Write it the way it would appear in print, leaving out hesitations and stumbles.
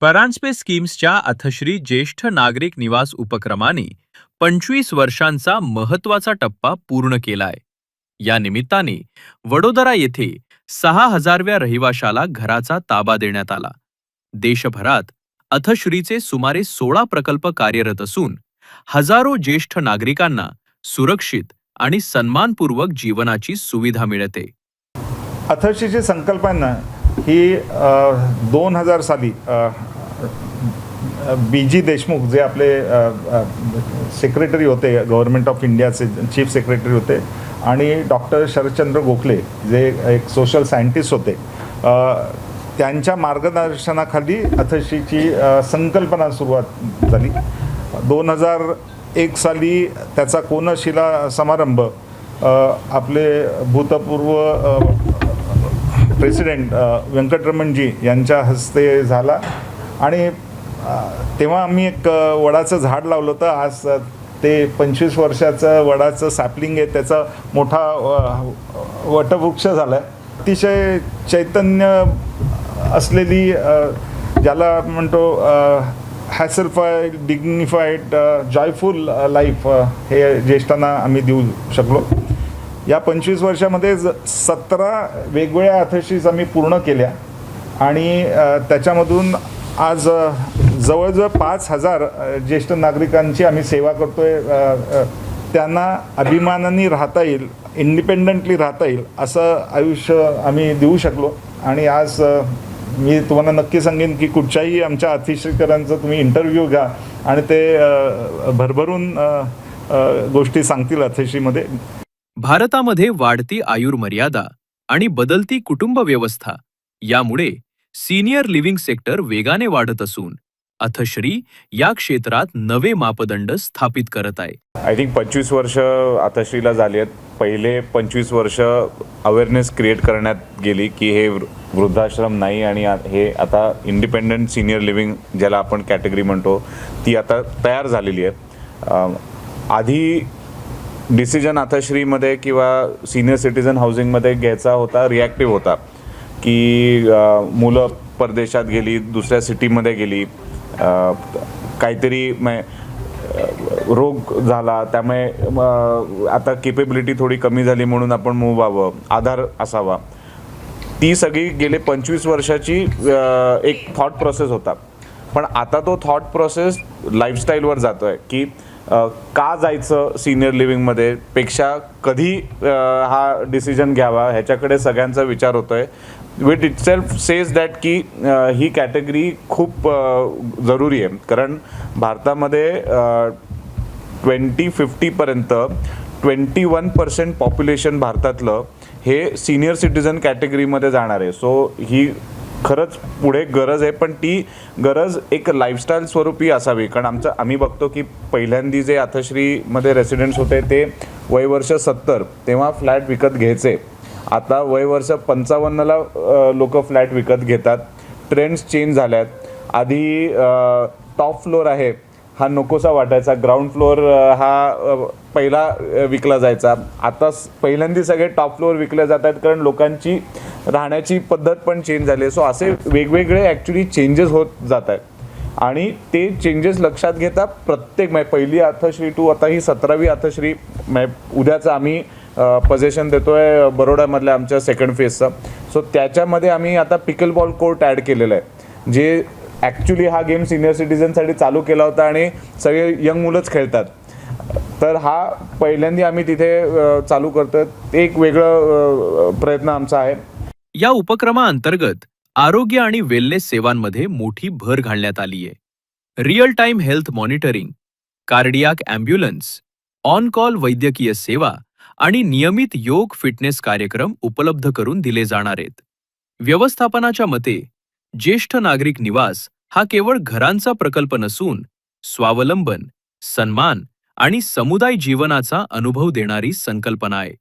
परांजपे स्कीम्सच्या अथश्री ज्येष्ठ नागरिक निवास उपक्रमाने 25 वर्षांचा महत्वाचा टप्पा पूर्ण केलाय. या निमित्ताने वडोदरा येथे 6,000व्या रहिवाशाला घराचा ताबा देण्यात आला. देशभरात अथश्रीचे सुमारे 16 प्रकल्प कार्यरत असून हजारो ज्येष्ठ नागरिकांना सुरक्षित आणि सन्मानपूर्वक जीवनाची सुविधा मिळते. अथर्शीची संकल्पना ही 2000 साली बी.जी. देशमुख जे आपले सेक्रेटरी होते, गव्हर्नमेंट ऑफ इंडियाचे चीफ सेक्रेटरी होते, आणि डॉक्टर शरदचंद्र गोखले जे एक सोशल सायंटिस्ट होते, त्यांच्या मार्गदर्शनाखाली अथर्शीची संकल्पना सुरुवात झाली. 2001 साली त्याचा कोनशिला समारंभ आपले भूतपूर्व प्रेसिडेंट व्यंकटरमणजी यांच्या हस्ते झाला. आणि तेव्हा आम्ही एक वडाचं झाड लावलं होतं. आज ते 25 वर्षाचं वडाचं सॅपलिंग आहे, त्याचा मोठा वटवृक्ष झाला आहे. अतिशय चैतन्य असलेली, ज्याला म्हणतो हॅसलफाईड, डिग्निफाईड, जॉयफुल लाईफ हे ज्येष्ठांना आम्ही देऊ शकलो. या 25 वर्षामध्ये 17 वेगवेगळ्या अथर्शीज आम्ही पूर्ण केल्या आणि त्याच्यामधून आज जवळजवळ 5,000 ज्येष्ठ नागरिकांची आम्ही सेवा करतोय. त्यांना अभिमानाने राहता येईल, इंडिपेंडंटली राहता येईल असं आयुष्य आम्ही देऊ शकलो. आणि आज मी तुम्हाला नक्की सांगेन की कुठच्याही आमच्या अतिश्रीकरांचं तुम्ही इंटरव्ह्यू घ्या आणि ते भरभरून गोष्टी सांगतील अतिश्रीमध्ये. भारतामध्ये वाढती आयुर्मर्यादा आणि बदलती कुटुंब व्यवस्था यामुळे सीनियर लिव्हिंग सेक्टर वेगाने वाढत असून अथश्री या क्षेत्रात नवे मापदंड स्थापित करत आहे. आय थिंक 25 वर्ष अथश्रीला झाली आहेत. पहिले 25 वर्ष अवेअरनेस क्रिएट करण्यात गेली की हे वृद्धाश्रम नाही आणि हे आता इंडिपेंडंट सिनियर लिव्हिंग ज्याला आपण कॅटेगरी म्हणतो ती आता तयार झालेली आहे. आधी डिसिजन अथश्रीमध्ये किंवा सिनियर सिटीजन हाऊसिंगमध्ये घ्यायचा होता, रिॲक्टिव्ह होता की मुलं परदेशात गेली, दुसऱ्या सिटीमध्ये गेली, काहीतरी रोग झाला, त्यामुळे आता केपेबिलिटी थोडी कमी झाली म्हणून आपण मूव व्हावं, आधार असावा. ती सगळी गेले 25 वर्षाची एक थॉट प्रोसेस होता. पण आता तो थॉट प्रोसेस लाईफस्टाईलवर जातो आहे की का जायचं सिनियर लिव्हिंगमध्ये पेक्षा कधी हा डिसिजन घ्यावा ह्याच्याकडे सगळ्यांचा विचार होतो आहे. With it self says that की ही कॅटेगरी खूप जरुरी आहे. कारण भारतामध्ये 2050पर्यंत 21% पॉप्युलेशन भारतातलं हे सिनियर सिटीजन कॅटेगरीमध्ये जाणार आहे. सो ही खरंच पुढे गरज आहे, पण ती गरज एक लाईफस्टाईल स्वरूपी असावी. कारण आम्ही बघतो की पहिल्यांदी जे अथश्रीमध्ये रेसिडेंट्स होते ते वयवर्ष 70 तेव्हा फ्लॅट विकत घ्यायचे. आता वयवर्ष 55ला लोक फ्लॅट विकत घेतात. ट्रेंड्स चेंज झाल्यात. आधी टॉप फ्लोअर आहे हा नकोसा वाटायचा, ग्राउंड फ्लोअर हा पहिला विकला जायचा. आता पहिल्यांदा सगळे टॉप फ्लोअर विकले जात आहेत कारण लोकांची राहण्याची पद्धत पण चेंज झाली आहे. सो असे वेगवेगळे ॲक्च्युली चेंजेस होत जात आहेत आणि ते चेंजेस लक्षात घेता प्रत्येक पहिली अथश्री टू आता ही 17वी अथश्री उद्याचं आम्ही पोझिशन देतोय बरोडामधल्या आमच्या सेकंड फेजचं. सो त्याच्यामध्ये आम्ही आता पिकल बॉल कोर्ट ॲड केलेलं आहे, जे ॲक्च्युली हा गेम सिनियर सिटीजनसाठी चालू केला होता आणि सगळे यंग मुलंच खेळतात. तर हा पहिल्यांदा आम्ही तिथे चालू करतोय. एक वेगळं प्रयत्न आमचा आहे. या उपक्रमाअंतर्गत आरोग्य आणि वेलनेस सेवांमध्ये मोठी भर घालण्यात आली आहे. Real time health monitoring, cardiac ambulance, on call वैद्यकीय सेवा आणि नियमित योग फिटनेस कार्यक्रम उपलब्ध करून दिले जाणार आहेत. व्यवस्थापनाच्या मते ज्येष्ठ नागरिक निवास हा केवळ घरांचा प्रकल्प नसून स्वावलंबन, सन्मान आणि समुदाय जीवनाचा अनुभव देणारी संकल्पना आहे.